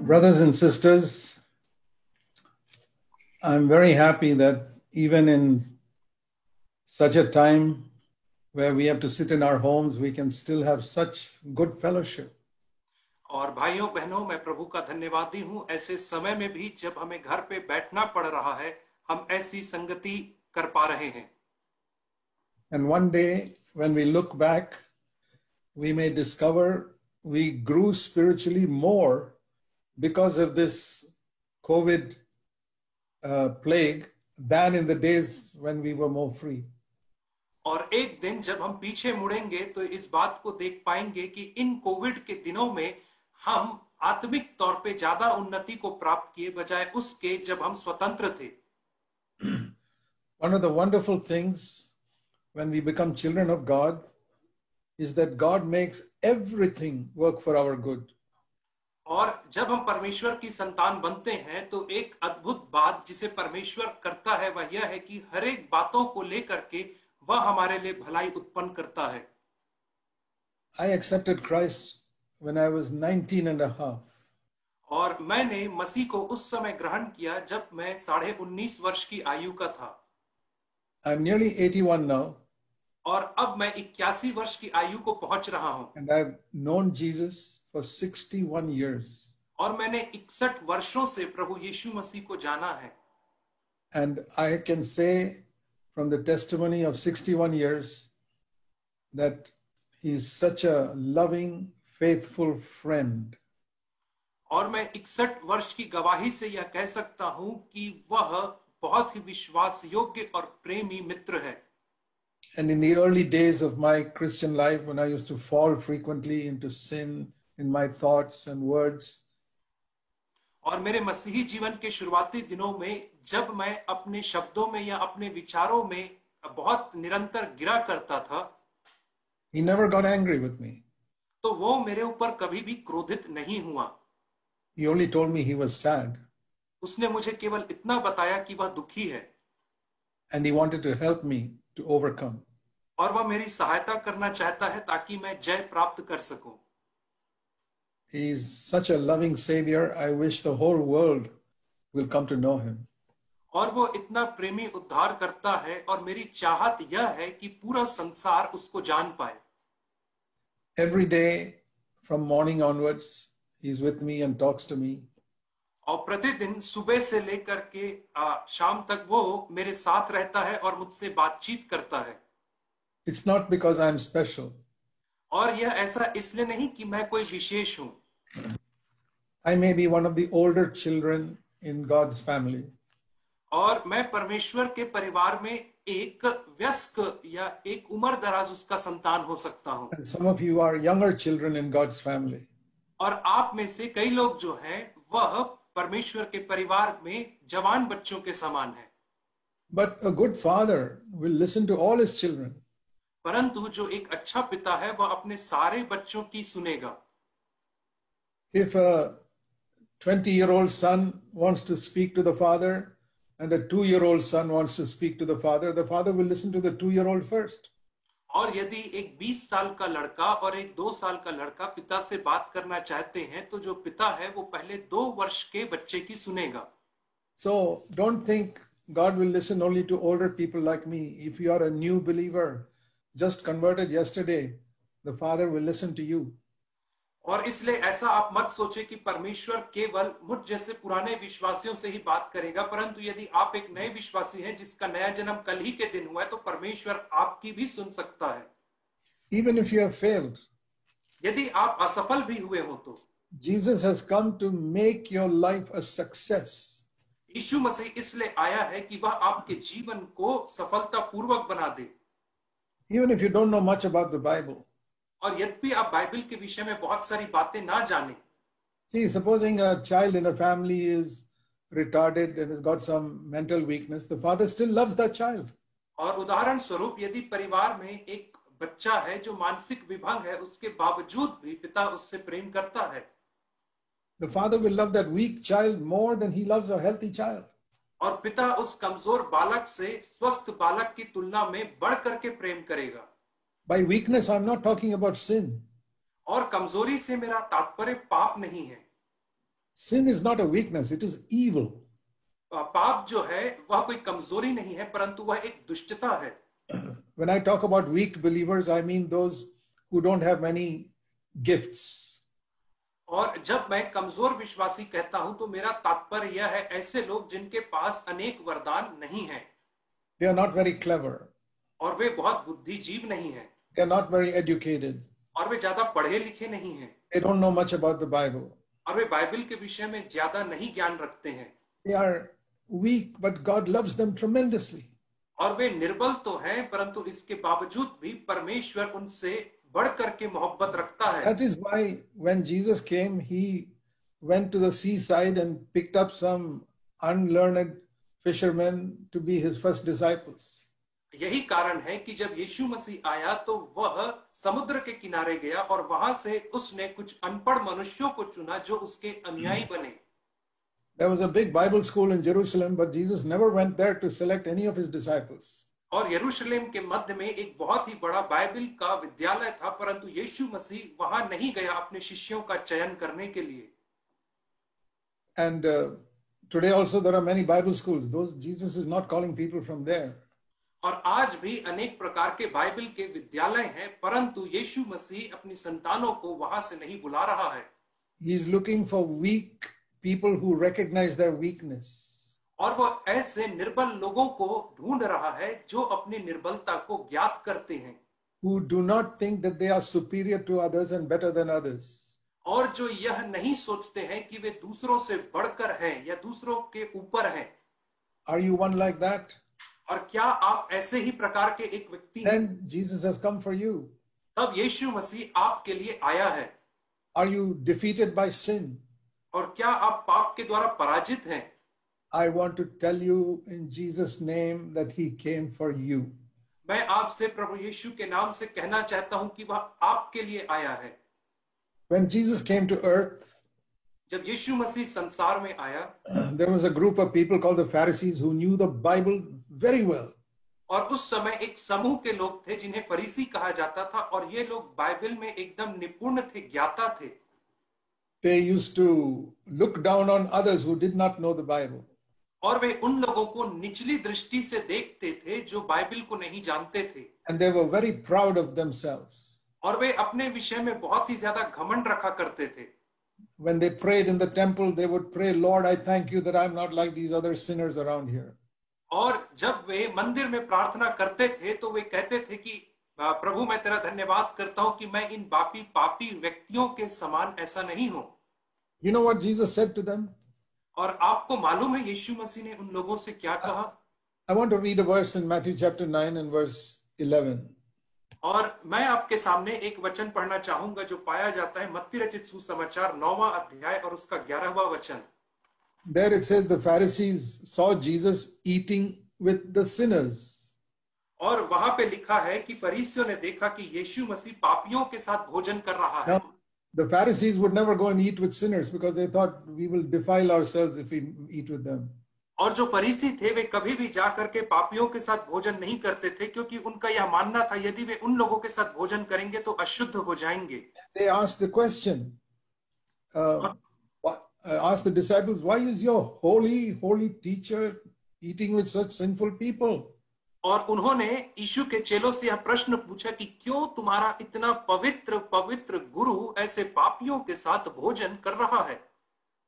Brothers and sisters, I'm very happy that even in such a time where we have to sit in our homes, we can still have such good fellowship. और भाइयों बहनों, मैं प्रभु का धन्यवादी हूं। ऐसे समय में भी जब हमें घर पे बैठना पड़ रहा है, हम ऐसी संगति कर पा रहे हैं। And one day when we look back, we may discover we grew spiritually more because of this COVID plague than in the days when we were more free. और एक दिन जब हम पीछे मुड़ेंगे तो इस बात को देख पाएंगे कि इन कोविड के दिनों में हम आत्मिक तौर पे ज्यादा उन्नति को प्राप्त किए बजाय उसके जब हम स्वतंत्र थे। One of the wonderful things when we become children of God is that God makes everything work for our good. और जब हम परमेश्वर की संतान बनते हैं तो एक अद्भुत बात जिसे परमेश्वर करता है वह यह है कि हर एक बातों को लेकर के वह हमारे लिए भलाई उत्पन्न करता है। I accepted Christ when I was 19 and a half. और मैंने मसीह को उस समय ग्रहण किया जब मैं 19.5 वर्ष की आयु का था। I'm nearly 81 now. और अब मैं 81 वर्ष की आयु को पहुंच रहा हूं। And I've known Jesus for 61 years. और मैंने 61 वर्षों से प्रभु यीशु मसीह को जाना है। And I can say from the testimony of 61 years that he's such a loving, faithful friend. और मैं 61 वर्ष की गवाही से यह कह सकता हूं कि वह बहुत ही विश्वास योग्य और प्रेमी मित्र है। And in the early days of my Christian life, when I used to fall frequently into sin in my thoughts and words, और मेरे मसीही जीवन के शुरुआती दिनों में जब मैं अपने शब्दों में या अपने विचारों में बहुत निरंतर गिरा करता था, he never got angry with me. तो वो मेरे ऊपर कभी भी क्रोधित नहीं हुआ। He only told me he was sad. उसने मुझे केवल इतना बताया कि वह दुखी है। And he wanted to help me to overcome. और वह मेरी सहायता करना चाहता है ताकि मैं जय प्राप्त कर सकूं। He is such a loving savior. I wish the whole world will come to know him. और वो इतना प्रेमी उद्धार करता है और मेरी चाहत यह है कि पूरा संसार उसको जान पाए। Every day from morning onwards, he's with me and talks to me. और प्रतिदिन सुबह से लेकर के शाम तक वो मेरे साथ रहता है और मुझसे बातचीत करता है। It's not because I'm special. और यह ऐसा इसलिए नहीं कि मैं कोई विशेष हूं। I may be one of the older children in God's family. और मैं परमेश्वर के परिवार में एक वयस्क या एक उम्र दराज उसका संतान हो सकता हूं। And some of you are younger children in God's family. और आप में से कई लोग जो हैं वह परमेश्वर के परिवार में जवान बच्चों के समान हैं। But a good father will listen to all his children. परंतु जो एक अच्छा पिता है वह अपने सारे बच्चों की सुनेगा। If a 20-year-old son wants to speak to the father and a 2-year-old son wants to speak to the father will listen to the 2-year-old first. और यदि एक 20 साल का लड़का और एक 2 साल का लड़का पिता से बात करना चाहते हैं तो जो पिता है वो पहले 2 वर्ष के बच्चे की सुनेगा। So don't think God will listen only to older people like me. If you are a new believer, just converted yesterday, the Father will listen to you. और इसलिए ऐसा आप मत सोचे कि परमेश्वर केवल मुझ जैसे पुराने विश्वासियों से ही बात करेगा, परंतु यदि आप एक नए विश्वासी हैं जिसका नया जन्म कल ही के दिन हुआ है तो परमेश्वर आपकी भी सुन सकता है। Even if you have failed, यदि आप असफल भी हुए हो तो Jesus has come to make your life a success. यीशु मसीह इसलिए आया है कि वह आपके जीवन को सफलतापूर्वक बना दे। Even if you don't know much about the Bible. और यद्यपि आप बाइबल के विषय में बहुत सारी बातें ना जाने। See, supposing a child in a family is retarded and has got some mental weakness, the father still loves that child. और उदाहरण स्वरूप यदि परिवार में एक बच्चा है जो मानसिक विभंग है, उसके बावजूद भी पिता उससे प्रेम करता है। The father will love that weak child more than he loves a healthy child. और पिता उस कमजोर बालक से स्वस्थ बालक की तुलना में बढ़ करके प्रेम करेगा। By weakness, I'm not talking about sin. और कमजोरी से मेरा तात्पर्य पाप नहीं है। Sin is not a weakness, it is evil. पाप जो है वह कोई कमजोरी नहीं है, परंतु वह एक दुष्टता है. When I talk about weak believers, I mean those who don't have many gifts. और जब मैं कमजोर विश्वासी कहता हूं तो मेरा तात्पर्य यह है ऐसे लोग जिनके पास अनेक वरदान नहीं हैं. They are not very clever. और वे बहुत बुद्धिजीव नहीं हैं. They are not very educated. और वे ज्यादा पढ़े लिखे नहीं हैं. They don't know much about the Bible. और वे बाइबल के विषय में ज्यादा नहीं ज्ञान रखते हैं. They are weak, but God loves them tremendously. और वे निर्बल तो हैं, परंतु इसके बावजूद भी परमेश्वर उनसे बढ़ करके मोहब्बत रखता है. That is why when Jesus came, he went to the seaside and picked up some unlearned fishermen to be his first disciples. यही कारण है कि जब यीशु मसीह आया तो वह समुद्र के किनारे गया और वहां से उसने कुछ अनपढ़ मनुष्यों को चुना जो उसके अनुयायी बने. There was a big Bible school in Jerusalem, but Jesus never went there to select any of his disciples. और यरूशलेम के मध्य में एक बहुत ही बड़ा बाइबल का विद्यालय था, परंतु यीशु मसीह वहां नहीं गया अपने शिष्यों का चयन करने के लिए. And today also there are many Bible schools. Those Jesus is not calling people from there. और आज भी अनेक प्रकार के बाइबल के विद्यालय हैं, परंतु यीशु मसीह अपनी संतानों को वहां से नहीं बुला रहा है. He is looking for weak people who recognize their weakness. और वो ऐसे निर्बल लोगों को ढूंढ रहा है जो अपनी निर्बलता को ज्ञात करते हैं. Who do not think that they are superior to others and better than others. और जो यह नहीं सोचते हैं कि वे दूसरों से बढ़कर हैं या दूसरों के ऊपर हैं. Are you one like that? और क्या आप ऐसे ही प्रकार के एक व्यक्ति हैं? Then Jesus has come for you. तब यीशु मसीह आपके लिए आया है. Are you defeated by sin? और क्या आप पाप के द्वारा पराजित हैं? I want to tell you in Jesus' name that he came for you. मैं आपसे प्रभु यीशु के नाम से कहना चाहता हूं कि वह आपके लिए आया है. When Jesus came to earth, जब यीशु मसीह संसार में आया, there was a group of people called the Pharisees who knew the Bible very well. और उस समय एक समूह के लोग थे जिन्हें फरीसी कहा जाता था, और ये लोग बाइबल में एकदम निपुण थे, ज्ञाता थे. They used to look down on others who did not know the Bible. और वे उन लोगों को निचली दृष्टि से देखते थे जो बाइबल को नहीं जानते थे. And they were very proud of themselves. और वे अपने विषय में बहुत ही ज्यादा घमंड रखा करते थे. When they prayed in the temple, they would pray, Lord, I thank you that I'm not like these other sinners around here. और जब वे मंदिर में प्रार्थना करते थे तो वे कहते थे कि प्रभु मैं तेरा धन्यवाद करता हूं कि मैं इन पापी व्यक्तियों के समान ऐसा नहीं हूं. You know what Jesus said to them? और आपको मालूम है यीशु मसीह ने उन लोगों से क्या कहा? I want to read a verse in Matthew chapter 9 and verse 11. और मैं आपके सामने एक वचन पढ़ना चाहूंगा जो पाया जाता है मत्ती रचित सुसमाचार 9वां अध्याय और उसका 11वां वचन. There it says the Pharisees saw Jesus eating with the sinners. और वहां पे लिखा है कि फरीसियों ने देखा कि यीशु मसीह पापियों के साथ भोजन कर रहा है. Now, the Pharisees would never go and eat with sinners because they thought we will defile ourselves if we eat with them. और जो फरीसी थे वे कभी भी जाकर के पापियों के साथ भोजन नहीं करते थे, क्योंकि उनका यह मानना था यदि वे उन लोगों के साथ भोजन करेंगे तो अशुद्ध हो जाएंगे. They asked the question, asked the disciples, why is your holy teacher eating with such sinful people? और उन्होंने यीशु के चेलों से यह प्रश्न पूछा कि क्यों तुम्हारा इतना पवित्र गुरु ऐसे पापियों के साथ भोजन कर रहा है.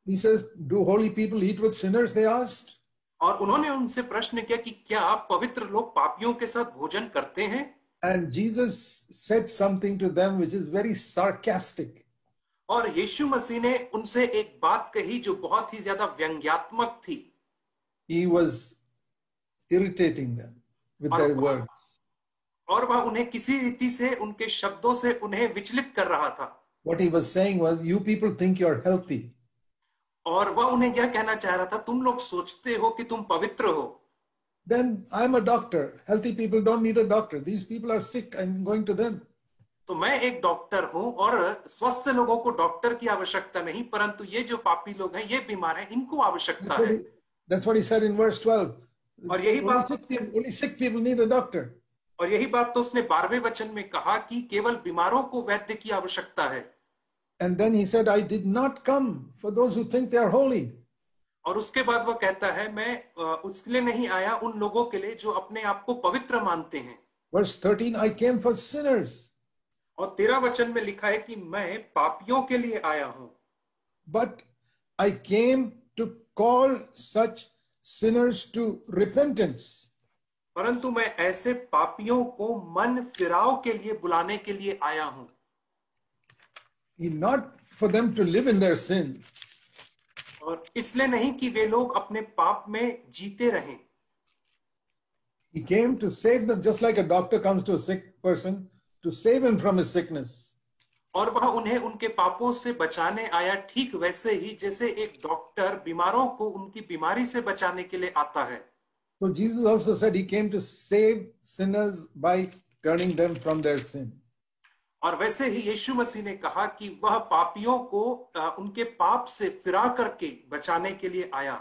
He says, do holy people eat with sinners? They asked. और उन्होंने उनसे प्रश्न किया कि क्या पवित्र लोग पापियों के साथ भोजन करते हैं? And Jesus said something to them which is very sarcastic. और यीशु मसीह ने उनसे एक बात कही जो बहुत ही ज्यादा व्यंग्यात्मक थी. He was irritating them with their words. और वह उन्हें किसी रीति से उनके शब्दों से उन्हें विचलित कर रहा था. What he was saying was, you people think you're healthy. और वह उन्हें यह कहना चाह रहा था, तुम लोग सोचते हो कि तुम पवित्र हो. Then I'm a doctor. Healthy people don't need a doctor. These people are sick. I'm going to them. तो मैं एक डॉक्टर हूं और स्वस्थ लोगों को डॉक्टर की आवश्यकता नहीं, परंतु ये जो पापी लोग हैं, ये बीमार हैं, इनको आवश्यकता है. That's what he said in verse 12. और यही बात only sick people need a doctor. और यही बात तो उसने 12वें वचन में कहा कि केवल बीमारों को वैद्य की आवश्यकता है. And then he said, I did not come for those who think they are holy. और उसके बाद वह कहता है, मैं उसके लिए नहीं आया उन लोगों के लिए जो अपने आप को पवित्र मानते हैं। Verse 13, I came for sinners. और 13 वचन में लिखा है कि मैं पापियों के लिए आया हूं। But I came to call such sinners to repentance. परंतु मैं ऐसे पापियों को मन फिराव के लिए बुलाने के लिए आया हूं। Not for them to live in their sin. और इसलिए नहीं कि वे लोग अपने पाप में जीते रहें। He came to save them, just like a doctor comes to a sick person to save him from his sickness. और वह उन्हें उनके पापों से बचाने आया, ठीक वैसे ही जैसे एक डॉक्टर बीमारों को उनकी बीमारी से बचाने के लिए आता है। So Jesus also said he came to save sinners by turning them from their sin. और वैसे ही यीशु मसीह ने कहा कि वह पापियों को उनके पाप से फिरा करके बचाने के लिए आया।